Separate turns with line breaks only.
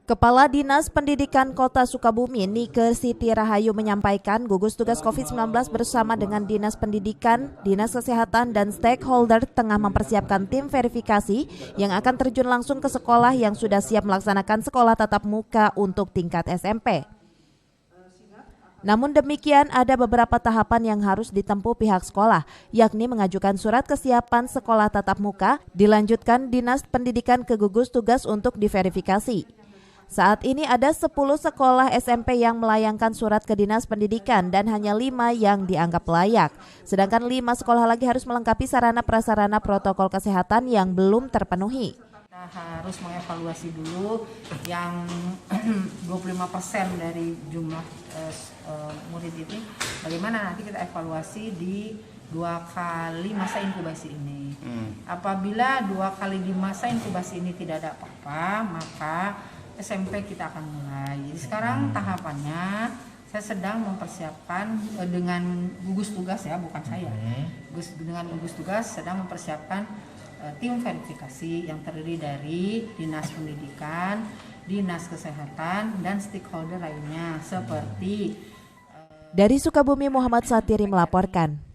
Kepala Dinas Pendidikan Kota Sukabumi, Nike Siti Rahayu menyampaikan gugus tugas COVID-19 bersama dengan Dinas Pendidikan, Dinas Kesehatan, dan stakeholder tengah mempersiapkan tim verifikasi yang akan terjun langsung ke sekolah yang sudah siap melaksanakan sekolah tatap muka untuk tingkat SMP. Namun demikian, ada beberapa tahapan yang harus ditempuh pihak sekolah, yakni mengajukan surat kesiapan sekolah tatap muka, dilanjutkan Dinas Pendidikan ke gugus tugas untuk diverifikasi. Saat ini ada 10 sekolah SMP yang melayangkan surat ke Dinas Pendidikan dan hanya 5 yang dianggap layak. Sedangkan 5 sekolah lagi harus melengkapi sarana prasarana protokol kesehatan yang belum terpenuhi.
Kita harus mengevaluasi dulu yang 25% dari jumlah murid ini. Bagaimana nanti kita evaluasi di 2 kali masa inkubasi ini. Apabila 2 kali di masa inkubasi ini tidak ada apa-apa, maka SMP kita akan mulai. Jadi sekarang tahapannya saya sedang mempersiapkan dengan gugus tugas ya, bukan saya. Dengan gugus tugas sedang mempersiapkan tim verifikasi yang terdiri dari Dinas Pendidikan, Dinas Kesehatan, dan stakeholder lainnya seperti
Dari Sukabumi, Muhammad Satiri melaporkan.